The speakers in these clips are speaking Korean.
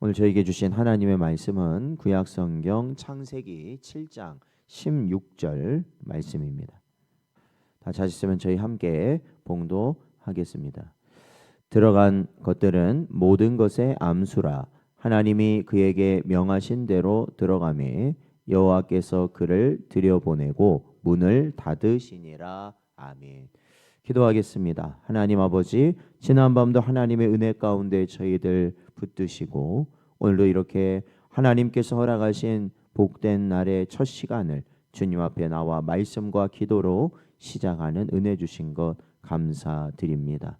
오늘 저에게 주신 하나님의 말씀은 구약성경 창세기 7장 16절 말씀입니다. 다 찾으시면 저희 함께 봉독하겠습니다. 들어간 것들은 모든 것의 암수라. 하나님이 그에게 명하신 대로 들어가매 여호와께서 그를 들여보내고 문을 닫으시니라. 아멘. 기도하겠습니다. 하나님 아버지, 지난밤도 하나님의 은혜 가운데 저희들 붙드시고 오늘도 이렇게 하나님께서 허락하신 복된 날의 첫 시간을 주님 앞에 나와 말씀과 기도로 시작하는 은혜 주신 것 감사드립니다.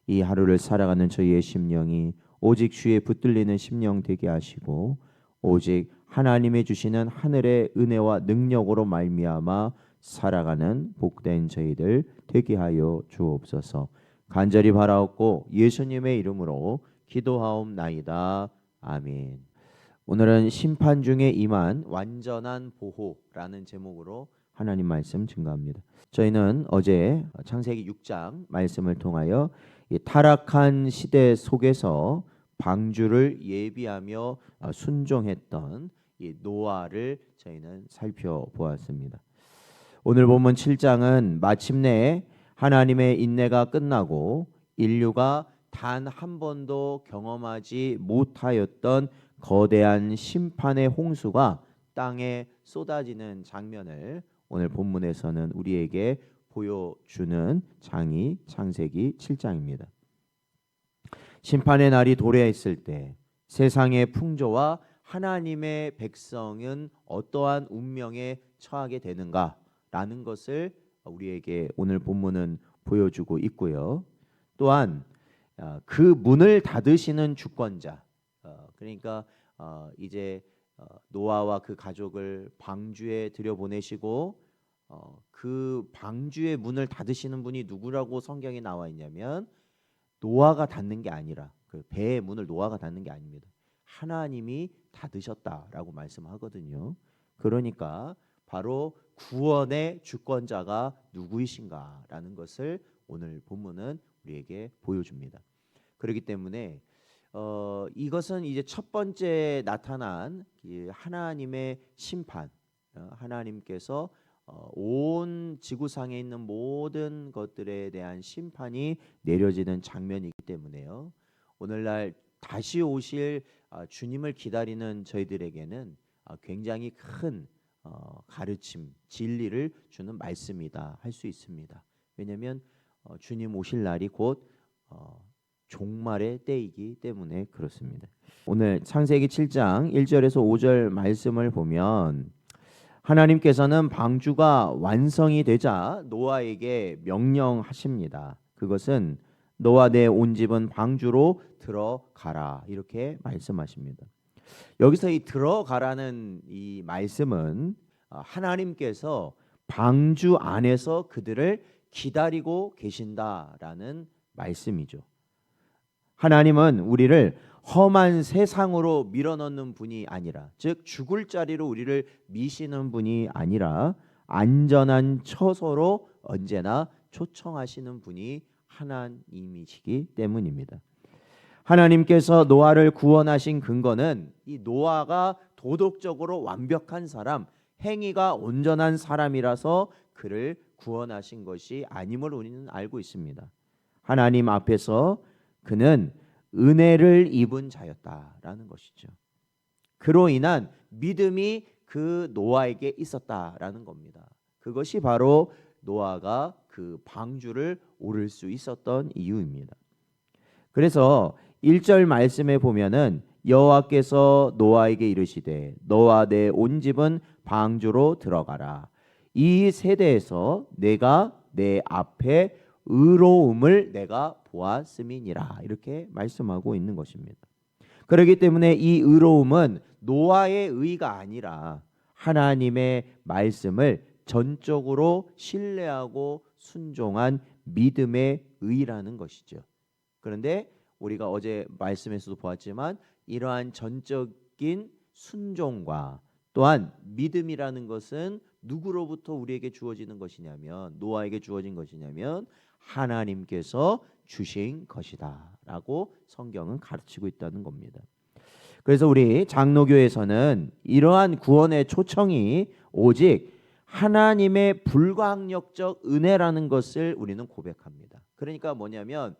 이 하루를 살아가는 저희의 심령이 오직 주의 붙들리는 심령 되게 하시고 오직 하나님의 주시는 하늘의 은혜와 능력으로 말미암아 살아가는 복된 저희들 되게 하여 주옵소서. 간절히 바라옵고 예수님의 이름으로 기도하옵나이다. 아멘. 오늘은 심판 중에 임한 완전한 보호라는 제목으로 하나님 말씀 증거합니다. 저희는 어제 창세기 6장 말씀을 통하여 이 타락한 시대 속에서 방주를 예비하며 순종했던 이 노아를 저희는 살펴보았습니다. 오늘 본문 7장은 마침내 하나님의 인내가 끝나고 인류가 단 한 번도 경험하지 못하였던 거대한 심판의 홍수가 땅에 쏟아지는 장면을 오늘 본문에서는 우리에게 보여주는 장이 창세기 7장입니다. 심판의 날이 도래했을 때 세상의 풍조와 하나님의 백성은 어떠한 운명에 처하게 되는가라는 것을 우리에게 오늘 본문은 보여주고 있고요. 또한 그 문을 닫으시는 주권자, 그러니까 이제 노아와 그 가족을 방주에 들여보내시고 그 방주의 문을 닫으시는 분이 누구라고 성경에 나와 있냐면 노아가 닫는 게 아니라 그 배의 문을 노아가 닫는 게 아닙니다. 하나님이 닫으셨다라고 말씀하거든요. 그러니까 바로 구원의 주권자가 누구이신가라는 것을 오늘 본문은 우리에게 보여줍니다. 그렇기 때문에 이것은 이제 첫 번째 나타난 하나님의 심판, 하나님께서 온 지구상에 있는 모든 것들에 대한 심판이 내려지는 장면이기 때문에요. 오늘날 다시 오실 주님을 기다리는 저희들에게는 굉장히 큰 가르침, 진리를 주는 말씀이다 할 수 있습니다. 왜냐하면 주님 오실 날이 곧 종말의 때이기 때문에 그렇습니다. 오늘 창세기 7장 1절에서 5절 말씀을 보면 하나님께서는 방주가 완성이 되자 노아에게 명령하십니다. 그것은 너와 내 온 집은 방주로 들어가라 이렇게 말씀하십니다. 여기서 이 들어가라는 이 말씀은 하나님께서 방주 안에서 그들을 기다리고 계신다라는 말씀이죠. 하나님은 우리를 험한 세상으로 밀어넣는 분이 아니라, 즉 죽을 자리로 우리를 미시는 분이 아니라 안전한 처소로 언제나 초청하시는 분이 하나님이시기 때문입니다. 하나님께서 노아를 구원하신 근거는 이 노아가 도덕적으로 완벽한 사람, 행위가 온전한 사람이라서 그를 구원하신 것이 아님을 우리는 알고 있습니다. 하나님 앞에서 그는 은혜를 입은 자였다라는 것이죠. 그로 인한 믿음이 그 노아에게 있었다라는 겁니다. 그것이 바로 노아가 그 방주를 오를 수 있었던 이유입니다. 그래서 1절 말씀에 보면은 여호와께서 노아에게 이르시되 너와 내 온 집은 방주로 들어가라. 이 세대에서 내가 내 앞에 의로움을 내가 보았음이니라 이렇게 말씀하고 있는 것입니다. 그렇기 때문에 이 의로움은 노아의 의가 아니라 하나님의 말씀을 전적으로 신뢰하고 순종한 믿음의 의라는 것이죠. 그런데 우리가 어제 말씀에서도 보았지만 이러한 전적인 순종과 또한 믿음이라는 것은 누구로부터 우리에게 주어지는 것이냐면, 노아에게 주어진 것이냐면 하나님께서 주신 것이다 라고 성경은 가르치고 있다는 겁니다. 그래서 우리 장로교에서는 이러한 구원의 초청이 오직 하나님의 불가항력적 은혜라는 것을 우리는 고백합니다. 그러니까 뭐냐면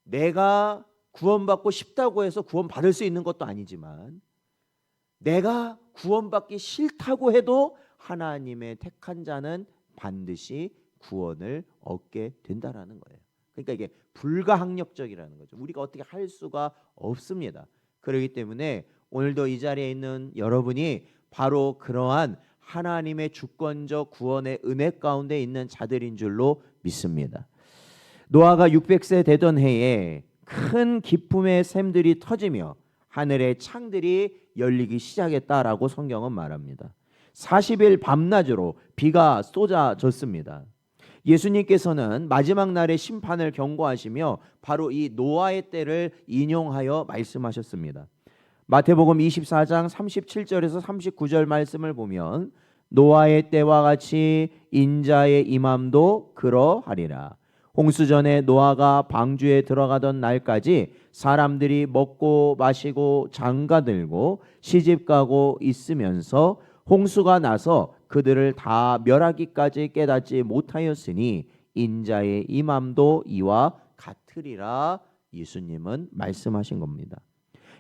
내가 구원받고 싶다고 해서 구원받을 수 있는 것도 아니지만 내가 구원받기 싫다고 해도 하나님의 택한 자는 반드시 구원을 얻게 된다라는 거예요. 그러니까 이게 불가항력적이라는 거죠. 우리가 어떻게 할 수가 없습니다. 그렇기 때문에 오늘도 이 자리에 있는 여러분이 바로 그러한 하나님의 주권적 구원의 은혜 가운데 있는 자들인 줄로 믿습니다. 노아가 600세 되던 해에 큰 기쁨의 샘들이 터지며 하늘의 창들이 열리기 시작했다라고 성경은 말합니다. 40일 밤낮으로 비가 쏟아졌습니다. 예수님께서는 마지막 날의 심판을 경고하시며 바로 이 노아의 때를 인용하여 말씀하셨습니다. 마태복음 24장 37절에서 39절 말씀을 보면 노아의 때와 같이 인자의 임함도 그러하리라. 홍수 전에 노아가 방주에 들어가던 날까지 사람들이 먹고 마시고 장가들고 시집가고 있으면서 홍수가 나서 그들을 다 멸하기까지 깨닫지 못하였으니 인자의 임함도 이와 같으리라. 예수님은 말씀하신 겁니다.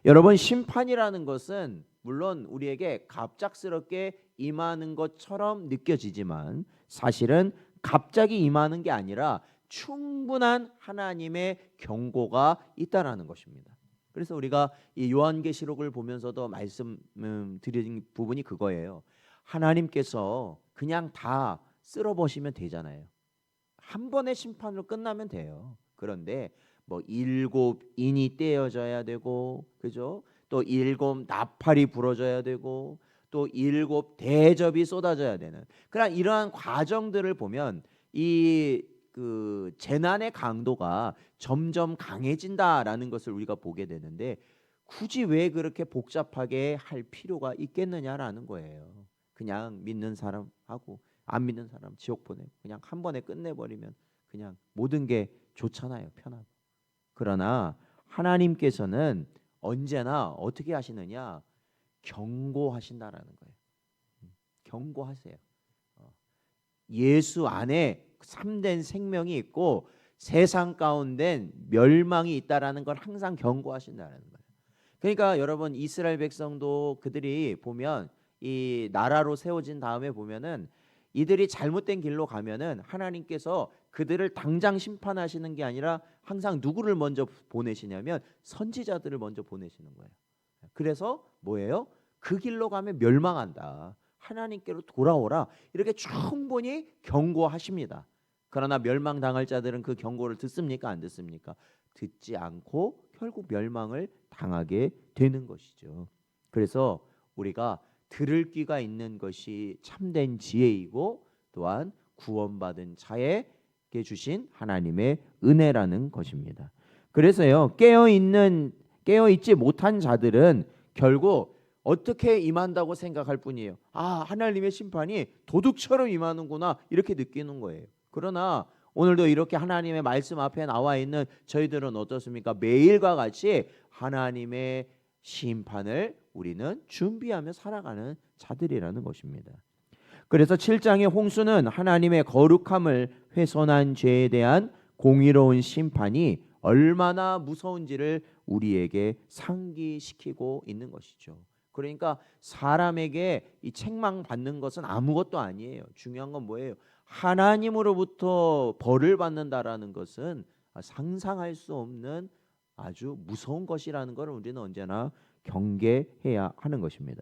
여러분, 심판이라는 것은 물론 우리에게 갑작스럽게 임하는 것처럼 느껴지지만 사실은 갑자기 임하는 게 아니라 충분한 하나님의 경고가 있다라는 것입니다. 그래서 우리가 이 요한계시록을 보면서도 말씀드린 부분이 그거예요. 하나님께서 그냥 다 쓸어버리면 되잖아요. 한 번의 심판으로 끝나면 돼요. 그런데 뭐 7인이 떼어져야 되고, 그죠? 또 7 나팔이 불어져야 되고, 또 7 대접이 쏟아져야 되는 그런 이러한 과정들을 보면 이 그 재난의 강도가 점점 강해진다라는 것을 우리가 보게 되는데 굳이 왜 그렇게 복잡하게 할 필요가 있겠느냐라는 거예요. 그냥 믿는 사람하고 안 믿는 사람 지옥 보내고 그냥 한 번에 끝내버리면 그냥 모든 게 좋잖아요. 편하고. 그러나 하나님께서는 언제나 어떻게 하시느냐? 경고하신다라는 거예요. 경고하세요. 예수 안에 참된 생명이 있고 세상 가운데 멸망이 있다라는 걸 항상 경고하신다는 거예요. 그러니까 여러분, 이스라엘 백성도 그들이 보면 이 나라로 세워진 다음에 보면은 이들이 잘못된 길로 가면은 하나님께서 그들을 당장 심판하시는 게 아니라 항상 누구를 먼저 보내시냐면 선지자들을 먼저 보내시는 거예요. 그래서 뭐예요? 그 길로 가면 멸망한다. 하나님께로 돌아오라. 이렇게 충분히 경고하십니다. 그러나 멸망당할 자들은 그 경고를 듣습니까? 안 듣습니까? 듣지 않고 결국 멸망을 당하게 되는 것이죠. 그래서 우리가 들을 귀가 있는 것이 참된 지혜이고 또한 구원받은 자에게 주신 하나님의 은혜라는 것입니다. 그래서요, 깨어있지 못한 자들은 결국 어떻게 임한다고 생각할 뿐이에요. 아, 하나님의 심판이 도둑처럼 임하는구나 이렇게 느끼는 거예요. 그러나 오늘도 이렇게 하나님의 말씀 앞에 나와 있는 저희들은 어떻습니까? 매일과 같이 하나님의 심판을 우리는 준비하며 살아가는 자들이라는 것입니다. 그래서 7장의 홍수는 하나님의 거룩함을 훼손한 죄에 대한 공의로운 심판이 얼마나 무서운지를 우리에게 상기시키고 있는 것이죠. 그러니까 사람에게 이 책망받는 것은 아무것도 아니에요. 중요한 건 뭐예요? 하나님으로부터 벌을 받는다라는 것은 상상할 수 없는 아주 무서운 것이라는 것을 우리는 언제나 경계해야 하는 것입니다.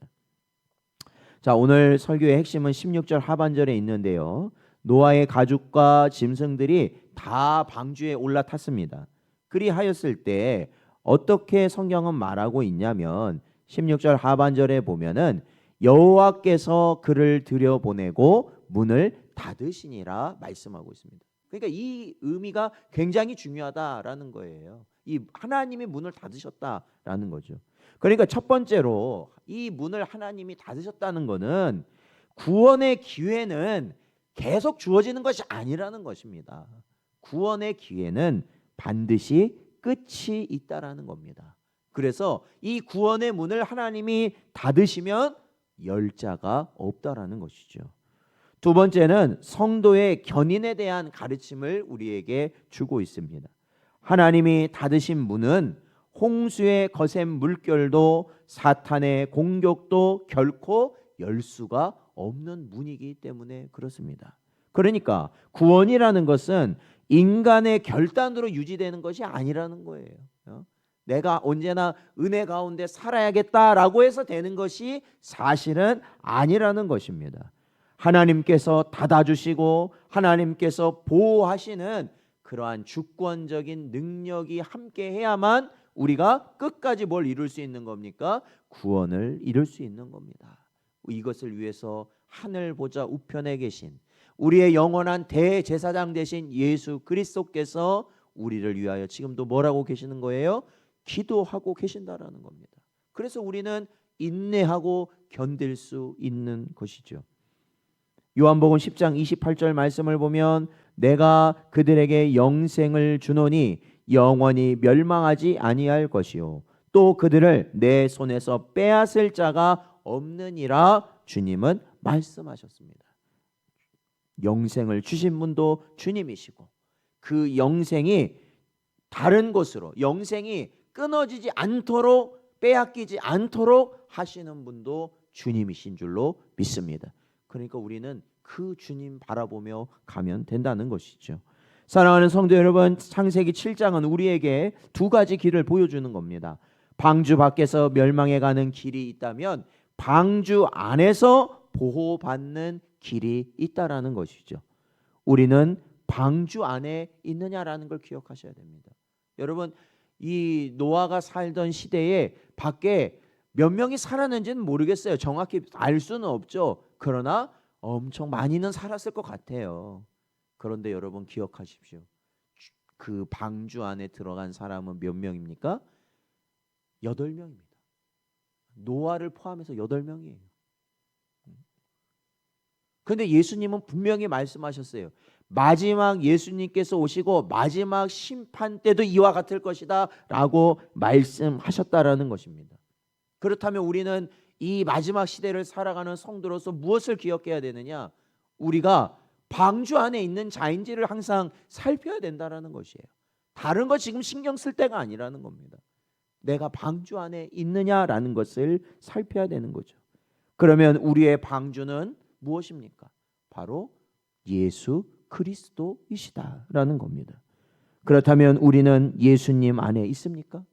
자, 오늘 설교의 핵심은 16절 하반절에 있는데요. 노아의 가죽과 짐승들이 다 방주에 올라탔습니다. 그리하였을 때 어떻게 성경은 말하고 있냐면 16절 하반절에 보면은 여호와께서 그를 들여보내고 문을 닫으시니라 말씀하고 있습니다. 그러니까 이 의미가 굉장히 중요하다라는 거예요. 이 하나님이 문을 닫으셨다라는 거죠. 그러니까 첫 번째로 이 문을 하나님이 닫으셨다는 것은 구원의 기회는 계속 주어지는 것이 아니라는 것입니다. 구원의 기회는 반드시 끝이 있다라는 겁니다. 그래서 이 구원의 문을 하나님이 닫으시면 열 자가 없다라는 것이죠. 두 번째는 성도의 견인에 대한 가르침을 우리에게 주고 있습니다. 하나님이 닫으신 문은 홍수의 거센 물결도 사탄의 공격도 결코 열 수가 없는 문이기 때문에 그렇습니다. 그러니까 구원이라는 것은 인간의 결단으로 유지되는 것이 아니라는 거예요. 내가 언제나 은혜 가운데 살아야겠다라고 해서 되는 것이 사실은 아니라는 것입니다. 하나님께서 닫아주시고 하나님께서 보호하시는 그러한 주권적인 능력이 함께해야만 우리가 끝까지 뭘 이룰 수 있는 겁니까? 구원을 이룰 수 있는 겁니다. 이것을 위해서 하늘 보좌 우편에 계신 우리의 영원한 대제사장 되신 예수 그리스도께서 우리를 위하여 지금도 뭐라고 계시는 거예요? 기도하고 계신다라는 겁니다. 그래서 우리는 인내하고 견딜 수 있는 것이죠. 요한복음 10장 28절 말씀을 보면 내가 그들에게 영생을 주노니 영원히 멸망하지 아니할 것이요 또 그들을 내 손에서 빼앗을 자가 없느니라 주님은 말씀하셨습니다. 영생을 주신 분도 주님이시고 그 영생이 다른 것으로 영생이 끊어지지 않도록 빼앗기지 않도록 하시는 분도 주님이신 줄로 믿습니다. 그러니까 우리는 그 주님 바라보며 가면 된다는 것이죠. 사랑하는 성도 여러분, 창세기 7장은 우리에게 두 가지 길을 보여주는 겁니다. 방주 밖에서 멸망해 가는 길이 있다면 방주 안에서 보호받는 길이 있다라는 것이죠. 우리는 방주 안에 있느냐라는 걸 기억하셔야 됩니다. 여러분, 이 노아가 살던 시대에 밖에 몇 명이 살았는지는 모르겠어요. 정확히 알 수는 없죠. 그러나 엄청 많이는 살았을 것 같아요. 그런데 여러분 기억하십시오. 그 방주 안에 들어간 사람은 몇 명입니까? 8명입니다. 노아를 포함해서 8명이에요. 그런데 예수님은 분명히 말씀하셨어요. 마지막 예수님께서 오시고 마지막 심판 때도 이와 같을 것이다 라고 말씀하셨다라는 것입니다. 그렇다면 우리는 이 마지막 시대를 살아가는 성도로서 무엇을 기억해야 되느냐? 우리가 방주 안에 있는 자인지를 항상 살펴야 된다라는 것이에요. 다른 거 지금 신경 쓸 때가 아니라는 겁니다. 내가 방주 안에 있느냐라는 것을 살펴야 되는 거죠. 그러면 우리의 방주는 무엇입니까? 바로 예수 그리스도이시다라는 겁니다. 그렇다면 우리는 예수님 안에 있습니까?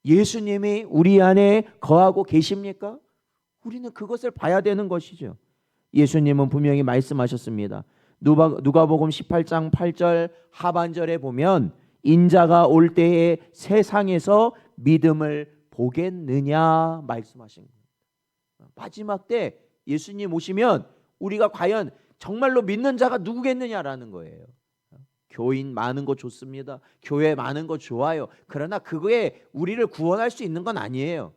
예수님이 우리 안에 거하고 계십니까? 우리는 그것을 봐야 되는 것이죠. 예수님은 분명히 말씀하셨습니다. 누가복음 18장 8절 하반절에 보면 인자가 올 때에 세상에서 믿음을 보겠느냐 말씀하신 겁니다. 마지막 때 예수님 오시면 우리가 과연 정말로 믿는 자가 누구겠느냐라는 거예요. 교인 많은 거 좋습니다. 교회 많은 거 좋아요. 그러나 그거에 우리를 구원할 수 있는 건 아니에요.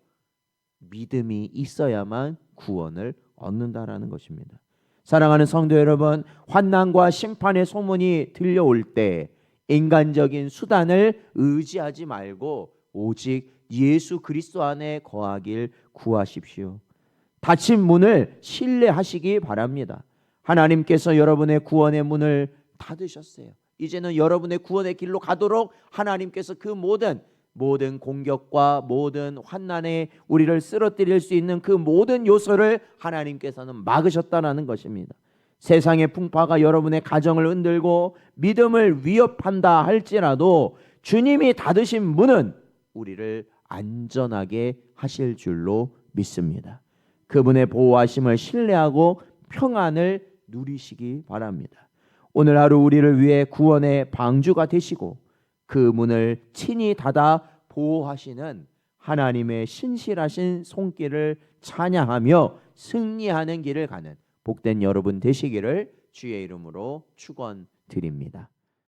믿음이 있어야만 구원을 얻는다라는 것입니다. 사랑하는 성도 여러분, 환난과 심판의 소문이 들려올 때 인간적인 수단을 의지하지 말고 오직 예수 그리스도 안에 거하길 구하십시오. 닫힌 문을 신뢰하시기 바랍니다. 하나님께서 여러분의 구원의 문을 닫으셨어요. 이제는 여러분의 구원의 길로 가도록 하나님께서 그 모든 공격과 모든 환난에 우리를 쓰러뜨릴 수 있는 그 모든 요소를 하나님께서는 막으셨다는 것입니다. 세상의 풍파가 여러분의 가정을 흔들고 믿음을 위협한다 할지라도 주님이 닫으신 문은 우리를 안전하게 하실 줄로 믿습니다. 그분의 보호하심을 신뢰하고 평안을 누리시기 바랍니다. 오늘 하루 우리를 위해 구원의 방주가 되시고 그 문을 친히 닫아 보호하시는 하나님의 신실하신 손길을 찬양하며 승리하는 길을 가는 복된 여러분 되시기를 주의 이름으로 축원드립니다.